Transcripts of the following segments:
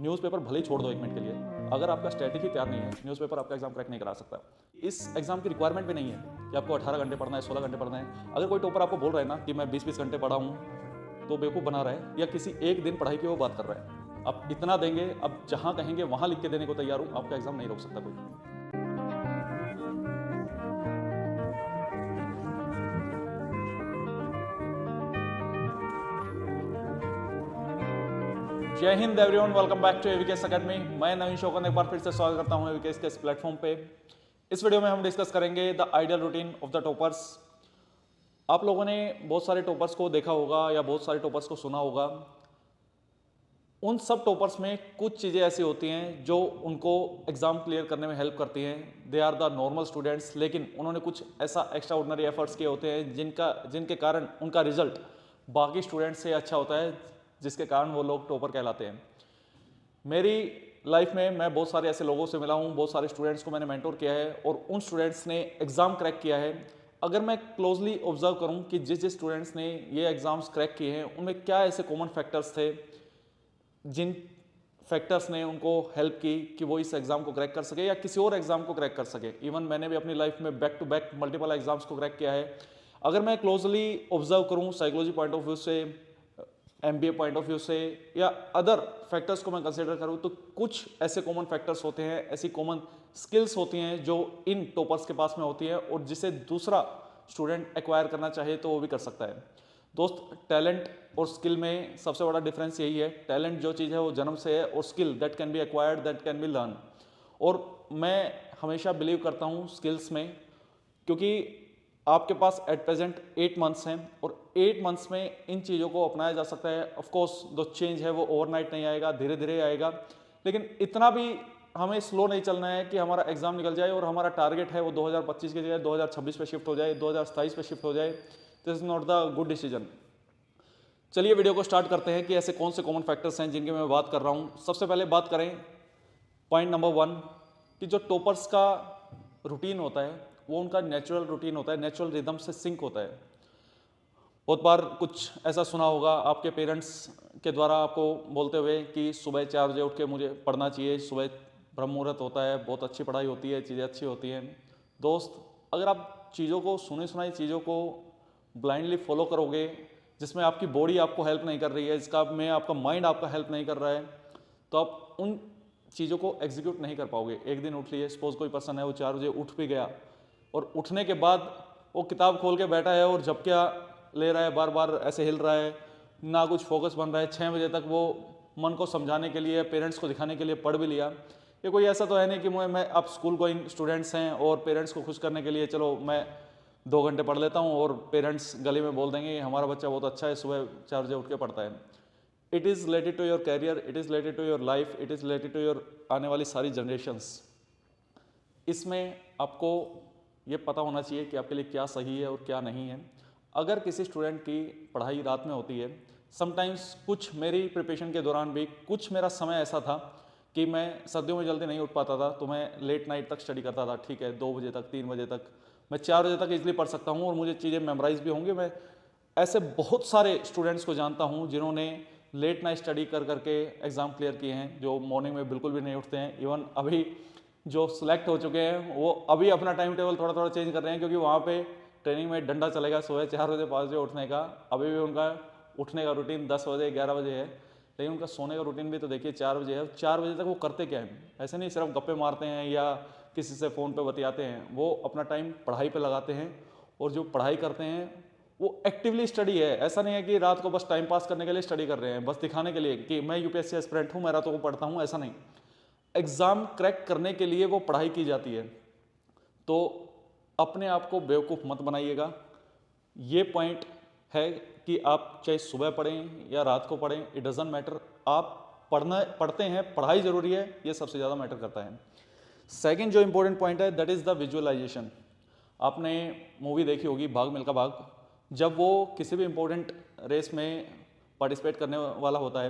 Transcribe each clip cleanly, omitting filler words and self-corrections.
Newspaper भले ही छोड़ दो 1 मिनट के लिए, अगर आपका स्ट्रैटेजी तैयार नहीं है, न्यूज़पेपर आपका एग्जाम क्रैक नहीं करा सकता। इस एग्जाम की रिक्वायरमेंट भी नहीं है कि आपको 18 घंटे पढ़ना है, 16 घंटे पढ़ना है। अगर कोई टॉपर आपको बोल रहा है ना कि मैं 20-20 घंटे पढ़ा हूँ, तो बेवकूफ़ बना रहा है या किसी एक दिन पढ़ाई की वो बात कर रहा है। आप इतना देंगे, अब जहाँ कहेंगे वहाँ लिख के देने को तैयार हूँ, आपका एग्जाम नहीं रोक सकता कोई। Jai Hind everyone, welcome back to AVKS academy. मैं नवीन शौकत एक बार फिर से स्वागत करता हूं एवीकेएस के इस प्लेटफॉर्म पे। इस वीडियो में हम डिस्कस करेंगे the ideal routine of the toppers. आप लोगों ने बहुत सारे टॉपर्स को देखा होगा या बहुत सारे टॉपर्स को सुना होगा। उन सब टॉपर्स में कुछ चीज़ें ऐसी होती हैं जो उनको एग्जाम क्लियर करने में हेल्प करती हैं। They are the normal students, लेकिन उन्होंने कुछ ऐसा एक्स्ट्रा ऑर्डिनरी एफर्ट्स किए होते हैं जिनके कारण उनका रिजल्ट बाकी स्टूडेंट्स से अच्छा होता है, जिसके कारण वो लोग टॉपर कहलाते हैं। मेरी लाइफ में मैं बहुत सारे ऐसे लोगों से मिला हूँ, बहुत सारे स्टूडेंट्स को मैंने मेंटोर किया है और उन स्टूडेंट्स ने एग्ज़ाम क्रैक किया है। अगर मैं क्लोजली ऑब्जर्व करूँ कि जिस स्टूडेंट्स ने ये एग्ज़ाम्स क्रैक किए हैं, उनमें क्या ऐसे कॉमन फैक्टर्स थे जिन फैक्टर्स ने उनको हेल्प की कि वो इस एग्ज़ाम को क्रैक कर सके या किसी और एग्ज़ाम को क्रैक कर सके। इवन मैंने भी अपनी लाइफ में back to back multiple exams को क्रैक किया है। अगर मैं क्लोजली ऑब्जर्व करूँ साइकोलॉजी पॉइंट ऑफ व्यू से, एमबीए पॉइंट ऑफ व्यू से या अदर फैक्टर्स को मैं कंसिडर करूँ, तो कुछ ऐसे कॉमन फैक्टर्स होते हैं, ऐसी कॉमन स्किल्स होती हैं जो इन टॉपर्स के पास में होती है और जिसे दूसरा स्टूडेंट एक्वायर करना चाहे तो वो भी कर सकता है। दोस्त, टैलेंट और स्किल में सबसे बड़ा डिफरेंस यही है। टैलेंट जो चीज़ है वो जन्म से है और skill that can be acquired, that can be learn. और मैं हमेशा बिलीव करता हूँ स्किल्स में, क्योंकि आपके पास एट प्रेजेंट 8 मंथ्स हैं और 8 मंथ्स में इन चीज़ों को अपनाया जा सकता है। ऑफ कोर्स जो चेंज है वो ओवरनाइट नहीं आएगा, धीरे धीरे आएगा, लेकिन इतना भी हमें स्लो नहीं चलना है कि हमारा एग्जाम निकल जाए और हमारा टारगेट है वो 2025 की जगह 2026 पे शिफ्ट हो जाए, 2027 पे शिफ्ट हो जाए। This is not the good decision. चलिए वीडियो को स्टार्ट करते हैं कि ऐसे कौन से कॉमन फैक्टर्स हैं जिनकी मैं बात कर रहा हूँ। सबसे पहले बात करें पॉइंट नंबर 1 कि जो टॉपर्स का रूटीन होता है वो उनका नेचुरल रूटीन होता है, नेचुरल रिदम से सिंक होता है। बहुत बार कुछ ऐसा सुना होगा आपके पेरेंट्स के द्वारा आपको बोलते हुए कि सुबह 4 बजे उठ के मुझे पढ़ना चाहिए, सुबह ब्रह्म मुहूर्त होता है, बहुत अच्छी पढ़ाई होती है, चीज़ें अच्छी होती हैं। दोस्त, अगर आप चीज़ों को, सुनी सुनाई चीज़ों को ब्लाइंडली फॉलो करोगे, जिसमें आपकी बॉडी आपको हेल्प नहीं कर रही है, जिसका में आपका माइंड आपका हेल्प नहीं कर रहा है, तो आप उन चीज़ों को एग्जीक्यूट नहीं कर पाओगे। एक दिन उठ लिए, सपोज कोई पर्सन है वो 4 बजे उठ भी गया और उठने के बाद वो किताब खोल के बैठा है और झपकियाँ ले रहा है, बार बार ऐसे हिल रहा है, ना कुछ फोकस बन रहा है। 6 बजे तक वो मन को समझाने के लिए, पेरेंट्स को दिखाने के लिए पढ़ भी लिया। ये कोई ऐसा तो है नहीं कि मैं आप स्कूल गोइंग स्टूडेंट्स हैं और पेरेंट्स को खुश करने के लिए चलो मैं 2 घंटे पढ़ लेता हूँ और पेरेंट्स गली में बोल देंगे हमारा बच्चा बहुत अच्छा है, सुबह 4 बजे उठ के पढ़ता है। It is related to your career, it is related to your life, it is related to your आने वाली सारी जनरेशन्स। इसमें आपको ये पता होना चाहिए कि आपके लिए क्या सही है और क्या नहीं है। अगर किसी स्टूडेंट की पढ़ाई रात में होती है, समटाइम्स कुछ मेरी प्रिपरेशन के दौरान भी कुछ मेरा समय ऐसा था कि मैं सर्दियों में जल्दी नहीं उठ पाता था, तो मैं लेट नाइट तक स्टडी करता था। ठीक है, 2 बजे तक, 3 बजे तक, मैं 4 बजे तक इजीली पढ़ सकता हूँ और मुझे चीज़ें मेमोराइज भी होंगी। मैं ऐसे बहुत सारे स्टूडेंट्स को जानता हूँ जिन्होंने लेट नाइट स्टडी कर करके एग्ज़ाम क्लियर किए हैं, जो मॉर्निंग में बिल्कुल भी नहीं उठते हैं। इवन अभी जो सिलेक्ट हो चुके हैं वो अभी अपना टाइम टेबल थोड़ा थोड़ा चेंज कर रहे हैं, क्योंकि वहाँ पे ट्रेनिंग में डंडा चलेगा सुबह 4 बजे 5 बजे उठने का। अभी भी उनका उठने का रूटीन 10 बजे 11 बजे है, लेकिन उनका सोने का रूटीन भी तो देखिए 4 बजे है। 4 बजे तक वो करते क्या हैं? ऐसे नहीं सिर्फ गप्पे मारते हैं या किसी से फ़ोन पे बतियाते हैं, वो अपना टाइम पढ़ाई पे लगाते हैं और जो पढ़ाई करते हैं वो एक्टिवली स्टडी है। ऐसा नहीं है कि रात को बस टाइम पास करने के लिए स्टडी कर रहे हैं, बस दिखाने के लिए कि मैं यूपीएससी एस्पिरेंट हूँ, मैं रातों को पढ़ता हूँ, ऐसा नहीं। एग्ज़ाम क्रैक करने के लिए वो पढ़ाई की जाती है। तो अपने आप को बेवकूफ़ मत बनाइएगा। ये पॉइंट है कि आप चाहे सुबह पढ़ें या रात को पढ़ें, इट डज़न्ट मैटर। आप पढ़ते हैं, पढ़ाई ज़रूरी है, ये सबसे ज़्यादा मैटर करता है। सेकंड जो इंपॉर्टेंट पॉइंट है दैट इज़ द विजुअलाइजेशन। आपने मूवी देखी होगी भाग मिल्खा भाग। जब वो किसी भी इंपॉर्टेंट रेस में पार्टिसिपेट करने वाला होता है,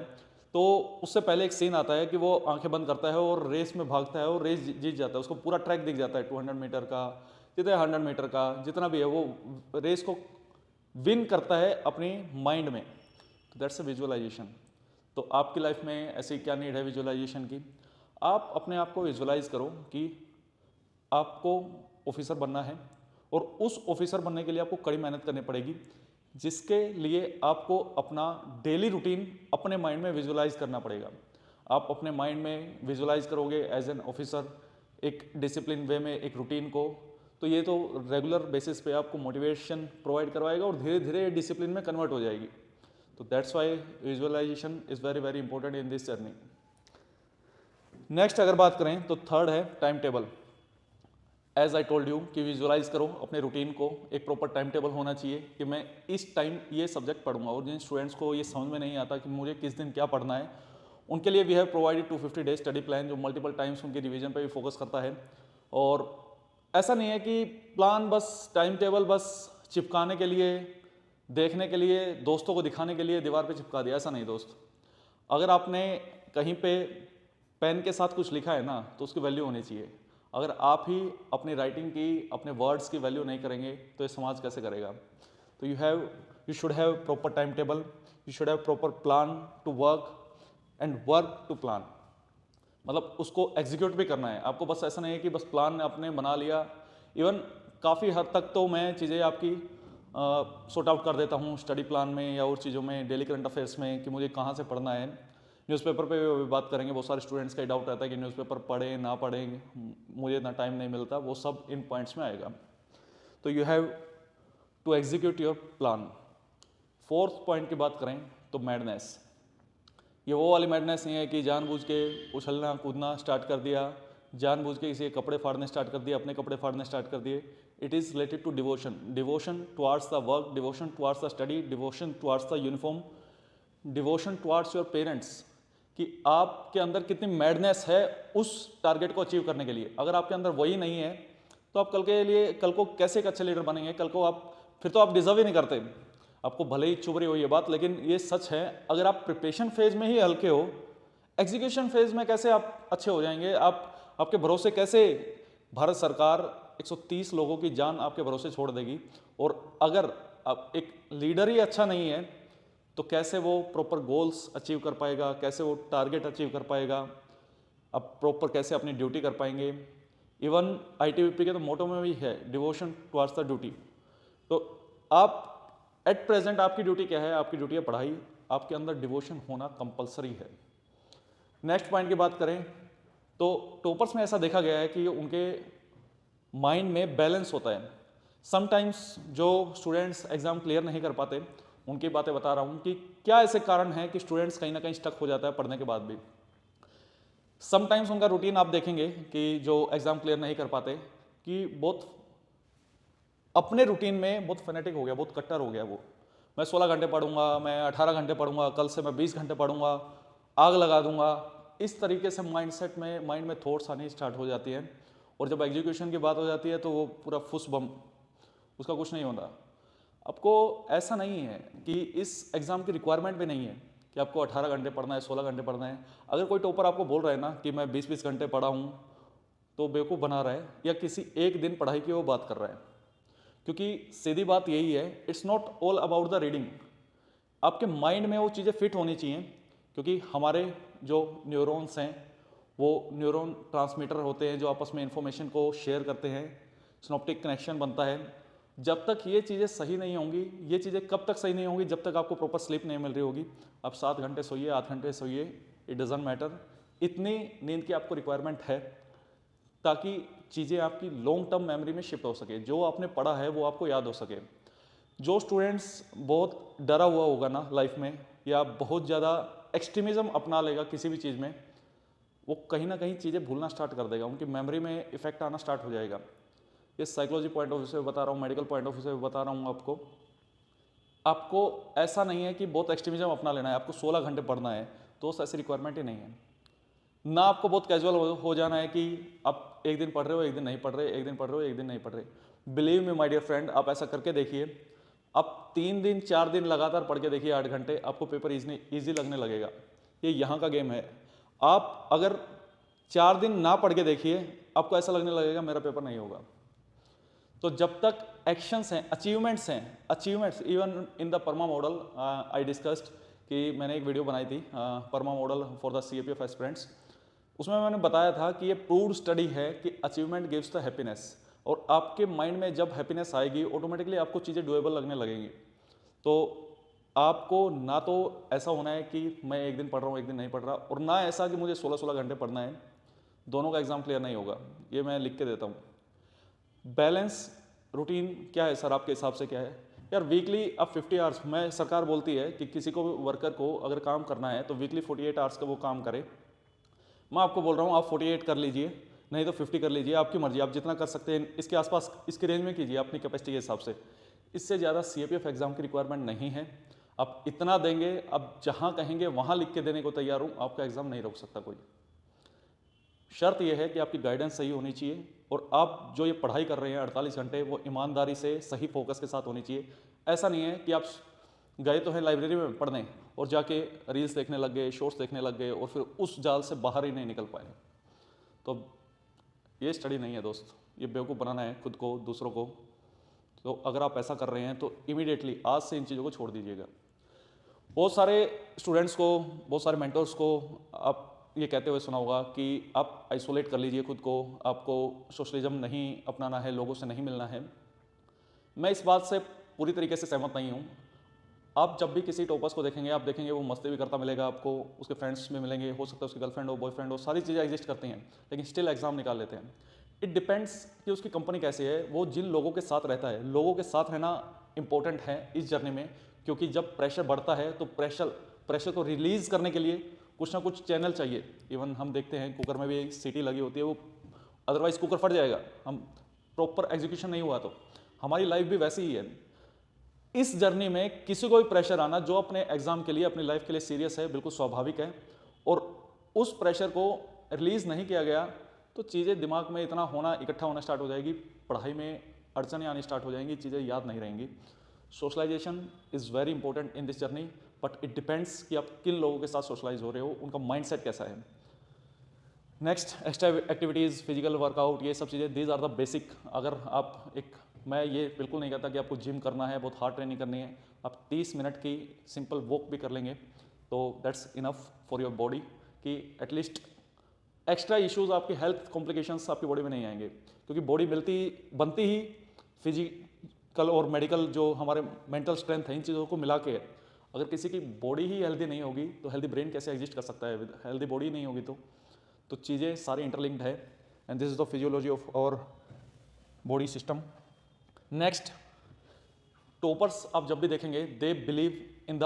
तो उससे पहले एक सीन आता है कि वो आंखें बंद करता है और रेस में भागता है और रेस जीत जाता है। उसको पूरा ट्रैक दिख जाता है, 200 मीटर का, जितने 100 मीटर का, जितना भी है, वो रेस को विन करता है अपनी माइंड में। That's a visualization. तो आपकी लाइफ में ऐसी क्या नीड है विजुअलाइजेशन की? आप अपने आप को विजुअलाइज करो कि आपको ऑफिसर बनना है और उस ऑफिसर बनने के लिए आपको कड़ी मेहनत करनी पड़ेगी, जिसके लिए आपको अपना डेली रूटीन अपने माइंड में विजुअलाइज करना पड़ेगा। आप अपने माइंड में विजुअलाइज करोगे एज एन ऑफिसर एक डिसिप्लिन वे में एक रूटीन को, तो ये तो रेगुलर बेसिस पे आपको मोटिवेशन प्रोवाइड करवाएगा और धीरे धीरे डिसिप्लिन में कन्वर्ट हो जाएगी। तो that's why visualization is very very important in this journey. Next अगर बात करें तो थर्ड है time table. As I told you कि विजुअलाइज करो अपने रूटीन को, एक प्रॉपर टाइम टेबल होना चाहिए कि मैं इस टाइम ये सब्जेक्ट पढ़ूंगा। और जिन स्टूडेंट्स को ये समझ में नहीं आता कि मुझे किस दिन क्या पढ़ना है, उनके लिए we have provided 250 days study plan, जो मल्टीपल टाइम्स उनकी रिवीजन पे भी फोकस करता है। और ऐसा नहीं है कि प्लान बस टाइम टेबल बस चिपकाने के लिए, देखने के लिए, दोस्तों को दिखाने के लिए दीवार पे चिपका दिया, ऐसा नहीं दोस्त। अगर आपने कहीं पे पेन के साथ कुछ लिखा है ना, तो उसकी वैल्यू होनी चाहिए। अगर आप ही अपनी राइटिंग की, अपने वर्ड्स की वैल्यू नहीं करेंगे तो ये समाज कैसे करेगा? तो you should have proper time table, you should have proper plan to work and work to plan, मतलब उसको एग्जीक्यूट भी करना है आपको। बस ऐसा नहीं है कि बस प्लान आपने बना लिया। इवन काफ़ी हद तक तो मैं चीज़ें आपकी सॉर्ट आउट कर देता हूँ स्टडी प्लान में या और चीज़ों में, डेली करंट अफेयर्स में, कि मुझे कहाँ से पढ़ना है। न्यूज़पेपर पे भी बात करेंगे। बहुत सारे स्टूडेंट्स का डाउट रहता है कि न्यूज़पेपर पढ़ें ना पढ़ें, मुझे इतना टाइम नहीं मिलता, वो सब इन पॉइंट्स में आएगा। तो you have to execute your plan. Fourth point की बात करें तो मैडनेस। ये वो वाली मैडनेस नहीं है कि जानबूझ के उछलना कूदना स्टार्ट कर दिया, जानबूझ के किसी के कपड़े फाड़ने स्टार्ट कर दिए, अपने कपड़े फाड़ने स्टार्ट कर दिए। It is related to devotion, devotion towards the work, devotion towards the study, devotion towards the uniform, devotion towards your parents, कि आपके अंदर कितनी मैडनेस है उस टारगेट को अचीव करने के लिए। अगर आपके अंदर वही नहीं है तो आप कल को कैसे एक अच्छे लीडर बनेंगे? कल को आप फिर तो आप डिजर्व ही नहीं करते। आपको भले ही चुभ रही हो ये बात, लेकिन ये सच है। अगर आप प्रिपरेशन फेज में ही हल्के हो, एग्जीक्यूशन फेज में कैसे आप अच्छे हो जाएंगे? आपके भरोसे कैसे भारत सरकार 130 लोगों की जान आपके भरोसे छोड़ देगी? और अगर आप एक लीडर ही अच्छा नहीं है तो कैसे वो प्रॉपर गोल्स अचीव कर पाएगा, कैसे वो टारगेट अचीव कर पाएगा, अब प्रॉपर कैसे अपनी ड्यूटी कर पाएंगे? इवन आईटीबीपी के तो मोटो में भी है डिवोशन टुवर्ड्स द ड्यूटी। तो आप एट प्रेजेंट आपकी ड्यूटी क्या है? आपकी ड्यूटी है पढ़ाई, आपके अंदर डिवोशन होना कंपलसरी है। नेक्स्ट पॉइंट की बात करें तो टॉपर्स में ऐसा देखा गया है कि उनके माइंड में बैलेंस होता है। समटाइम्स जो स्टूडेंट्स एग्जाम क्लियर नहीं कर पाते, उनकी बातें बता रहा हूँ कि क्या ऐसे कारण है कि स्टूडेंट्स कहीं ना कहीं स्टक हो जाता है पढ़ने के बाद भी। समटाइम्स उनका रूटीन आप देखेंगे कि जो एग्जाम क्लियर नहीं कर पाते, कि बहुत अपने रूटीन में बहुत फेनेटिक हो गया, बहुत कट्टर हो गया वो। मैं 16 घंटे पढ़ूंगा, मैं 18 घंटे पढ़ूंगा, कल से मैं 20 घंटे पढ़ूंगा, आग लगा दूंगा। इस तरीके से माइंडसेट में, माइंड में थॉट्स आनी स्टार्ट हो जाती है। और जब एग्जीक्यूशन की बात हो जाती है तो वो पूरा फुस बम, उसका कुछ नहीं होता। आपको ऐसा नहीं है कि इस एग्ज़ाम की रिक्वायरमेंट भी नहीं है कि आपको 18 घंटे पढ़ना है, 16 घंटे पढ़ना है। अगर कोई टॉपर आपको बोल रहा है ना कि मैं 20-20 घंटे पढ़ा हूँ, तो बेवकूफ़ बना रहा है या किसी एक दिन पढ़ाई की वो बात कर रहा है। क्योंकि सीधी बात यही है, it's not all about the reading. आपके माइंड में वो चीज़ें फिट होनी चाहिए, क्योंकि हमारे जो न्यूरॉन्स हैं वो न्यूरॉन ट्रांसमीटर होते हैं जो आपस में इंफॉर्मेशन को शेयर करते हैं, सिनॉप्टिक कनेक्शन बनता है। जब तक ये चीज़ें सही नहीं होंगी, ये चीज़ें कब तक सही नहीं होंगी? जब तक आपको प्रॉपर स्लीप नहीं मिल रही होगी। आप 7 घंटे सोइए, 8 घंटे सोइए, इट डजेंट मैटर। इतनी नींद की आपको रिक्वायरमेंट है ताकि चीज़ें आपकी लॉन्ग टर्म मेमोरी में शिफ्ट हो सके, जो आपने पढ़ा है वो आपको याद हो सके। जो स्टूडेंट्स बहुत डरा हुआ होगा ना लाइफ में, या बहुत ज़्यादा एक्सट्रीमिज्म अपना लेगा किसी भी चीज़ में, वो कहीं ना कहीं चीज़ें भूलना स्टार्ट कर देगा, उनकी मेमोरी में इफेक्ट आना स्टार्ट हो जाएगा। ये साइकोलॉजी पॉइंट ऑफ व्यू से बता रहा हूँ, मेडिकल पॉइंट ऑफ व्यू से बता रहा हूँ आपको। आपको ऐसा नहीं है कि बहुत एक्सट्रीमिज्म अपना लेना है, आपको 16 घंटे पढ़ना है, तो ऐसी रिक्वायरमेंट ही नहीं है। ना आपको बहुत कैजुअल हो जाना है कि आप एक दिन पढ़ रहे हो, एक दिन नहीं पढ़ रहे, एक दिन पढ़ रहे हो, एक दिन नहीं पढ़ रहे। Believe me my dear friend, आप ऐसा करके देखिए। आप 3 दिन 4 दिन लगातार पढ़ के देखिए 8 घंटे, आपको पेपर ईजी लगने लगेगा। ये यहाँ का गेम है। आप अगर 4 दिन ना पढ़ के देखिए, आपको ऐसा लगने लगेगा मेरा पेपर नहीं होगा। तो जब तक एक्शंस हैं, achievements even in the PERMA model I discussed कि मैंने एक वीडियो बनाई थी PERMA model for the CAPF aspirants. उसमें मैंने बताया था कि ये प्रूव्ड स्टडी है कि अचीवमेंट गिव्स द हैप्पीनेस, और आपके माइंड में जब हैप्पीनेस आएगी ऑटोमेटिकली आपको चीज़ें डुएबल लगने लगेंगी। तो आपको ना तो ऐसा होना है कि मैं एक दिन पढ़ रहा हूँ एक दिन नहीं पढ़ रहा, और ना ऐसा कि मुझे 16-16 घंटे पढ़ना है, दोनों का एग्जाम क्लियर नहीं होगा। ये मैं लिख के देता हूँ। बैलेंस रूटीन क्या है सर, आपके हिसाब से क्या है? यार वीकली आप 50 आवर्स, मैं सरकार बोलती है कि किसी को वर्कर को अगर काम करना है तो वीकली 48 आवर्स का वो काम करे। मैं आपको बोल रहा हूँ आप 48 कर लीजिए, नहीं तो 50 कर लीजिए, आपकी मर्जी, आप जितना कर सकते हैं इसके आसपास इसके रेंज में कीजिए अपनी कैपेसिटी के हिसाब से। इससे ज़्यादा CAPF एग्जाम की रिक्वायरमेंट नहीं है। आप इतना देंगे, अब जहाँ कहेंगे वहाँ लिख के देने को तैयार हूँ, आपका एग्ज़ाम नहीं रोक सकता कोई। शर्त यह है कि आपकी गाइडेंस सही होनी चाहिए, और आप जो ये पढ़ाई कर रहे हैं 48 घंटे वो ईमानदारी से सही फोकस के साथ होनी चाहिए। ऐसा नहीं है कि आप गए तो हैं लाइब्रेरी में पढ़ने और जाके रील्स देखने लग गए, शॉर्ट्स देखने लग गए और फिर उस जाल से बाहर ही नहीं निकल पाए। तो ये स्टडी नहीं है दोस्त, ये बेवकूफ़ बनाना है खुद को, दूसरों को। तो अगर आप ऐसा कर रहे हैं तो इमीडिएटली आज से इन चीज़ों को छोड़ दीजिएगा। बहुत सारे स्टूडेंट्स को, बहुत सारे मेंटर्स को आप ये कहते हुए सुना होगा कि आप आइसोलेट कर लीजिए खुद को, आपको सोशलिज्म नहीं अपनाना है, लोगों से नहीं मिलना है। मैं इस बात से पूरी तरीके से सहमत नहीं हूँ। आप जब भी किसी टॉपर्स को देखेंगे, आप देखेंगे वो मस्ती भी करता मिलेगा आपको, उसके फ्रेंड्स भी मिलेंगे, हो सकता है उसकी गर्लफ्रेंड हो, बॉयफ्रेंड हो, सारी चीज़ें एग्जिस्ट करती हैं, लेकिन स्टिल एग्जाम निकाल लेते हैं। इट डिपेंड्स कि उसकी कंपनी कैसी है, वो जिन लोगों के साथ रहता है। लोगों के साथ रहना इंपॉर्टेंट है इस जर्नी में, क्योंकि जब प्रेशर बढ़ता है तो प्रेशर को रिलीज़ करने के लिए कुछ ना कुछ चैनल चाहिए। इवन हम देखते हैं कुकर में भी सीटी लगी होती है, वो अदरवाइज कुकर फट जाएगा, हम प्रॉपर एग्जीक्यूशन नहीं हुआ तो। हमारी लाइफ भी वैसी ही है। इस जर्नी में किसी को भी प्रेशर आना जो अपने एग्जाम के लिए, अपनी लाइफ के लिए सीरियस है, बिल्कुल स्वाभाविक है। और उस प्रेशर को रिलीज नहीं किया गया तो चीज़ें दिमाग में इतना होना, इकट्ठा होना स्टार्ट हो जाएगी, पढ़ाई में अड़चनें आनी स्टार्ट हो जाएंगी, चीज़ें याद नहीं रहेंगी। Socialization is very important in this journey, but it depends कि आप किन लोगों के साथ सोशलाइज हो रहे हो, उनका माइंडसेट कैसा है। Next, extra activities, physical workout, ये सब चीज़ें, दीज आर द बेसिक। अगर आप मैं ये बिल्कुल नहीं कहता कि आपको जिम करना है, बहुत हार्ड ट्रेनिंग करनी है। आप 30 मिनट की सिंपल वॉक भी कर लेंगे तो that's enough for your body, कि एटलीस्ट एक्स्ट्रा इश्यूज, आपकी हेल्थ कॉम्प्लिकेशंस आपकी बॉडी में नहीं आएंगे, क्योंकि बॉडी बनती ही फिजिकल और मेडिकल, जो हमारे मेंटल स्ट्रेंथ है, इन चीज़ों को मिला के है। अगर किसी की बॉडी ही हेल्दी नहीं होगी तो हेल्दी ब्रेन कैसे एग्जिस्ट कर सकता है? हेल्दी बॉडी नहीं होगी तो चीज़ें सारी इंटरलिंक्ड है, and this is the physiology of our body system. Next, toppers आप जब भी देखेंगे they believe in the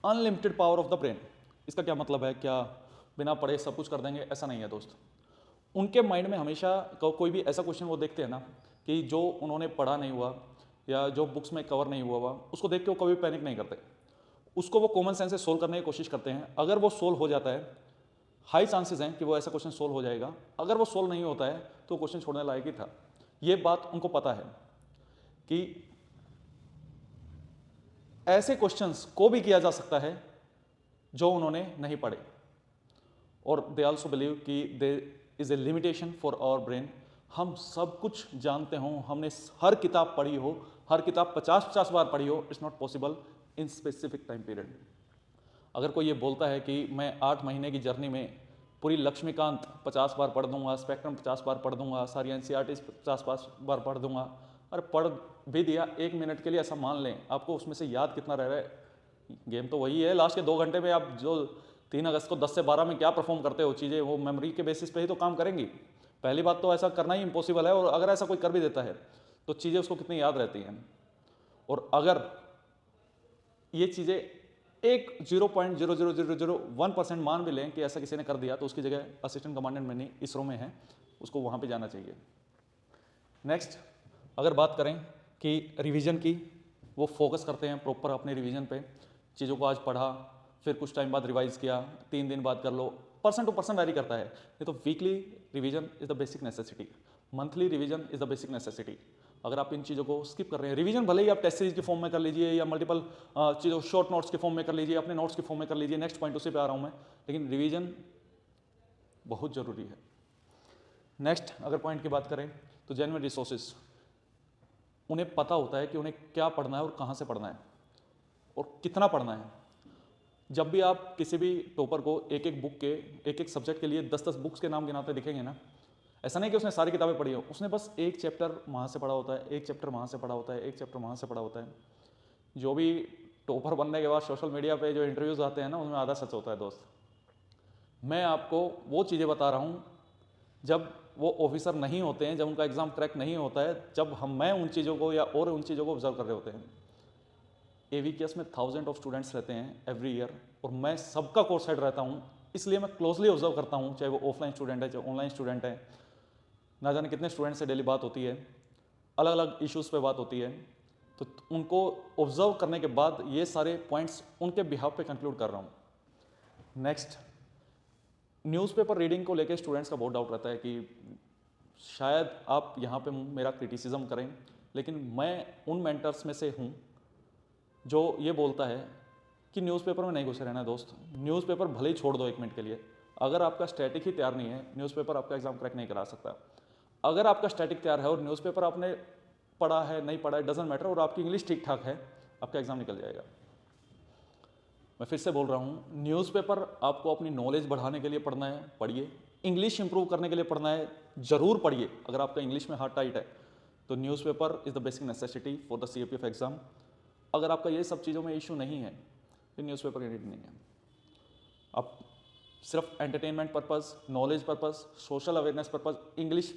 unlimited power of the brain. इसका क्या मतलब है? क्या बिना पढ़े सब कुछ कर देंगे? ऐसा नहीं है दोस्त। उनके माइंड में हमेशा कोई भी ऐसा क्वेश्चन वो देखते हैं ना कि जो उन्होंने पढ़ा नहीं हुआ या जो बुक्स में कवर नहीं हुआ उसको देख के वो कभी पैनिक नहीं करते, उसको वो कॉमन सेंस से सोल्व करने की कोशिश करते हैं। अगर वो सोल्व हो जाता है, हाई चांसेस हैं कि वो ऐसा क्वेश्चन सोल्व हो जाएगा। अगर वो सोल्व नहीं होता है तो क्वेश्चन छोड़ने लायक ही था। ये बात उनको पता है कि ऐसे क्वेश्चंस को भी किया जा सकता है जो उन्होंने नहीं पढ़े, और दे आल्सो बिलीव कि they is a limitation for our brain. हम सब कुछ जानते हो, हमने हर किताब पढ़ी हो, हर किताब 50-50 बार पढ़ी हो, it's not possible in specific time period. अगर कोई ये बोलता है कि मैं 8 महीने की जर्नी में पूरी लक्ष्मीकांत 50 बार पढ़ दूंगा, स्पेक्ट्रम 50 बार पढ़ दूंगा, सारी NCERT 50 बार पढ़ दूंगा, अरे पढ़ भी दिया 1 मिनट के लिए, ऐसा मान लें, आपको उसमें से याद कितना रह रहा है? गेम तो वही है, लास्ट के 2 घंटे में आप जो 3 अगस्त को 10 से 12 में क्या परफॉर्म करते हो, चीज़ें वो मेमोरी के बेसिस पे ही तो काम करेंगी। पहली बात तो ऐसा करना ही इम्पॉसिबल है, और अगर ऐसा कोई कर भी देता है तो चीज़ें उसको कितनी याद रहती हैं। और अगर ये चीज़ें 0.00001% मान भी लें कि ऐसा किसी ने कर दिया, तो उसकी जगह असिस्टेंट कमांडेंट में नहीं, इसरो में है, उसको वहाँ पे जाना चाहिए। नेक्स्ट, अगर बात करें कि रिवीजन की, वो फोकस करते हैं प्रॉपर अपने रिवीजन पे। चीज़ों को आज पढ़ा, फिर कुछ टाइम बाद रिवाइज किया, 3 दिन बाद कर लो, पर्सन टू पर्सन वैरी करता है। ये तो weekly revision is the basic necessity, monthly revision is the basic necessity. अगर आप इन चीज़ों को स्किप कर रहे हैं, रिवीजन भले ही आप टेस्ट सीरीज के फॉर्म में कर लीजिए या मल्टीपल चीज़ों शॉर्ट नोट्स के फॉर्म में कर लीजिए, अपने नोट्स के फॉर्म में कर लीजिए, नेक्स्ट पॉइंट उसी पे आ रहा हूँ मैं, लेकिन रिवीजन बहुत ज़रूरी है। नेक्स्ट, अगर पॉइंट की बात करें तो जेन्युइन रिसोर्सेज, उन्हें पता होता है कि उन्हें क्या पढ़ना है और कहाँ से पढ़ना है और कितना पढ़ना है। जब भी आप किसी भी टॉपर को एक एक बुक के एक एक सब्जेक्ट के लिए 10-10 बुक्स के नाम गिनाते दिखेंगे ना, ऐसा नहीं कि उसने सारी किताबें पढ़ी हो, उसने बस एक चैप्टर वहाँ से पढ़ा होता है, एक चैप्टर वहाँ से पढ़ा होता है, एक चैप्टर वहाँ से पढ़ा होता है। जो भी टॉपर बनने के बाद सोशल मीडिया पे जो इंटरव्यूज़ आते हैं ना, उनमें आधा सच होता है दोस्त। मैं आपको वो चीज़ें बता रहा हूँ जब वो ऑफिसर नहीं होते हैं, जब उनका एग्ज़ाम क्रैक नहीं होता है, जब मैं उन चीज़ों को या और उन चीज़ों को ऑब्जर्व कर रहे होते हैं। AVKS में 1000 ऑफ स्टूडेंट्स रहते हैं एवरी ईयर, और मैं सबका कोर्स हेड रहता हूँ, इसलिए मैं क्लोजली ऑब्जर्व करता हूँ, चाहे वो ऑफलाइन स्टूडेंट है, चाहे ऑनलाइन स्टूडेंट है। ना जाने कितने स्टूडेंट से डेली बात होती है, अलग अलग इश्यूज़ पे बात होती है, तो उनको ऑब्जर्व करने के बाद ये सारे पॉइंट्स उनके बिहाफ पे कंक्लूड कर रहा हूँ। नेक्स्ट, न्यूज़पेपर रीडिंग को लेकर स्टूडेंट्स का बहुत डाउट रहता है कि शायद आप यहाँ पे मेरा क्रिटिसिज्म करें, लेकिन मैं उन मेंटर्स में से हूँ जो ये बोलता है कि न्यूज़पेपर में नहीं घुसे रहना दोस्त। न्यूज़पेपर भले ही छोड़ दो 1 मिनट के लिए, अगर आपका स्टैटिक ही तैयार नहीं है, न्यूज़पेपर आपका एग्जाम क्रैक नहीं करा सकता। अगर आपका स्टैटिक तैयार है और न्यूज़पेपर आपने पढ़ा है नहीं पढ़ा है डजेंट मैटर, और आपकी इंग्लिश ठीक ठाक है, आपका एग्जाम निकल जाएगा। मैं फिर से बोल रहा हूँ, न्यूज़पेपर आपको अपनी नॉलेज बढ़ाने के लिए पढ़ना है, पढ़िए। इंग्लिश इंप्रूव करने के लिए पढ़ना है, ज़रूर पढ़िए। अगर आपका इंग्लिश में हार्ट टाइट है तो newspaper is the basic necessity for the CAPF exam. अगर आपका ये सब चीज़ों में इशू नहीं है तो न्यूज़पेपर की नीड नहीं है। आप सिर्फ entertainment purpose, knowledge purpose, social awareness purpose, English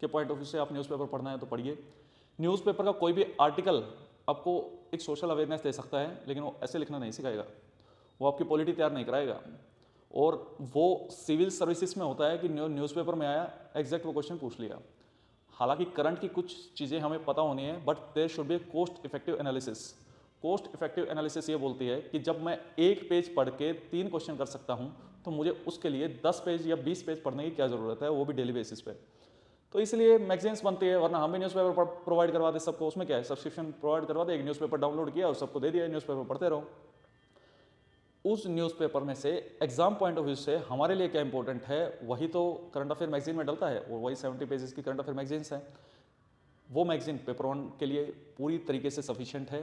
के पॉइंट ऑफ व्यू से आप न्यूज़पेपर पढ़ना है तो पढ़िए। न्यूज़पेपर का कोई भी आर्टिकल आपको एक सोशल अवेयरनेस दे सकता है, लेकिन वो ऐसे लिखना नहीं सिखाएगा, वो आपकी पॉलिटी तैयार नहीं कराएगा। और वो सिविल सर्विसेज में होता है कि न्यूज़पेपर में आया, एग्जैक्ट वो क्वेश्चन पूछ लिया। हालांकि करंट की कुछ चीज़ें हमें पता होनी है, but there should be cost effective analysis. Cost effective analysis ये बोलती है कि जब मैं एक पेज पढ़ के 3 क्वेश्चन कर सकता हूँ, तो मुझे उसके लिए 10 पेज या 20 पेज पढ़ने की क्या ज़रूरत है, वो भी डेली बेसिस पे। तो इसलिए मैगजीन्स बनती है, वरना हम भी न्यूज़पेपर प्रोवाइड करवा दे सबको। उसमें क्या है, सब्सक्रिप्शन प्रोवाइड करवा दे, एक न्यूज़पेपर डाउनलोड किया और सबको दे दिया, न्यूज़पेपर पढ़ते रहो। उस न्यूज़पेपर में से एग्जाम पॉइंट ऑफ व्यू से हमारे लिए क्या इंपॉर्टेंट है, वही तो करंट अफेयर मैगजीन में डलता है, और वही 70 पेजेस की करंट अफेयर मैगजीन्स हैं। वो मैगजीन पेपर 1 के लिए पूरी तरीके से सफिशिएंट है।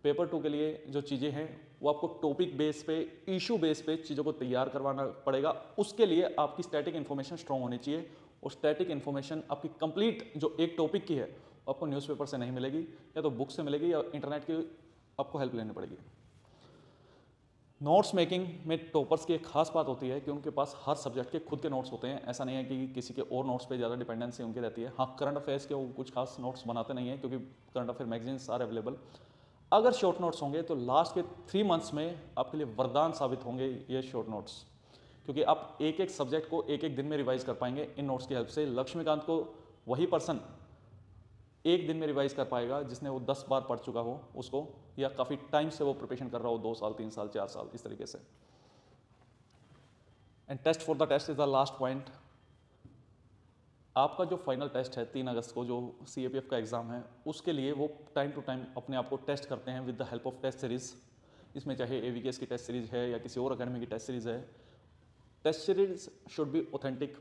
पेपर 2 के लिए जो चीज़ें हैं वो आपको टॉपिक बेस पे, इशू बेस पे चीज़ों को तैयार करवाना पड़ेगा। उसके लिए आपकी स्टैटिक इन्फॉर्मेशन स्ट्रॉन्ग होनी चाहिए, और स्टैटिक इन्फॉर्मेशन आपकी कंप्लीट जो एक टॉपिक की है वो आपको न्यूज़पेपर से नहीं मिलेगी, या तो बुक से मिलेगी या इंटरनेट की आपको हेल्प लेनी पड़ेगी। नोट्स मेकिंग में टॉपर्स की एक खास बात होती है कि उनके पास हर सब्जेक्ट के खुद के नोट्स होते हैं। ऐसा नहीं है कि किसी के और नोट्स पे ज़्यादा डिपेंडेंसी उनकी रहती है। हाँ, करंट अफेयर्स के वो कुछ खास नोट्स बनाते नहीं हैं, क्योंकि current affair magazines are available. अगर शॉर्ट नोट्स होंगे तो लास्ट के 3 मंथ्स में आपके लिए वरदान साबित होंगे ये शॉर्ट नोट्स, क्योंकि आप एक एक सब्जेक्ट को एक एक दिन में रिवाइज कर पाएंगे इन नोट्स की हेल्प से। लक्ष्मीकांत को वही पर्सन एक दिन में रिवाइज कर पाएगा जिसने वो 10 बार पढ़ चुका हो उसको, या काफ़ी टाइम से वो प्रिपरेशन कर रहा हो, 2 साल 3 साल 4 साल इस तरीके से। And test for the test is the last point. आपका जो फाइनल टेस्ट है 3 अगस्त को, जो CAPF का एग्ज़ाम है, उसके लिए वो टाइम टू टाइम अपने आप को टेस्ट करते हैं with the help of test series. इसमें चाहे AVKS की टेस्ट सीरीज़ है या किसी और अकेडमी की टेस्ट सीरीज़ है, test series should be authentic.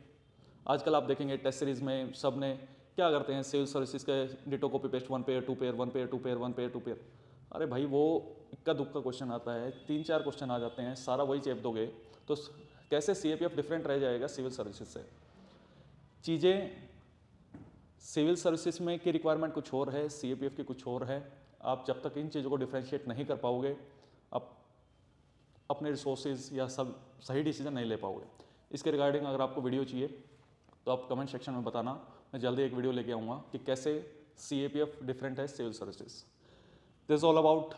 आजकल आप देखेंगे टेस्ट सीरीज़ में सब ने क्या करते हैं, सिविल सर्विसेज के ditto copy paste 1 pair 2 pair 1 pair 2 pair 1 pair 2 pair. अरे भाई, वो इक्का दुक्का क्वेश्चन आता है, 3-4 क्वेश्चन आ जाते हैं, सारा वही चेप दोगे तो कैसे CAPF डिफरेंट रह जाएगा सिविल सर्विसेज से। चीज़ें सिविल सर्विसेज में की रिक्वायरमेंट कुछ और है, CAPF की कुछ और है। आप जब तक इन चीज़ों को डिफ्रेंशिएट नहीं कर पाओगे, आप अपने रिसोर्सेज या सब सही डिसीजन नहीं ले पाओगे। इसके रिगार्डिंग अगर आपको वीडियो चाहिए तो आप कमेंट सेक्शन में बताना, मैं जल्दी एक वीडियो लेके आऊँगा कि कैसे CAPF डिफरेंट है civil services. This is all about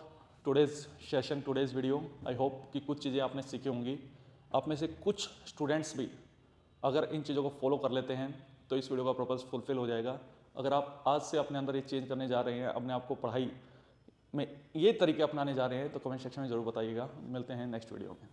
today's session, today's video. I hope कि कुछ चीज़ें आपने सीखी होंगी। आप में से कुछ स्टूडेंट्स भी अगर इन चीज़ों को फॉलो कर लेते हैं तो इस वीडियो का पर्पज़ फुलफिल हो जाएगा। अगर आप आज से अपने अंदर ये चेंज करने जा रहे हैं, अपने आप को पढ़ाई में ये तरीके अपनाने जा रहे हैं, तो कमेंट सेक्शन में ज़रूर बताइएगा। मिलते हैं नेक्स्ट वीडियो में।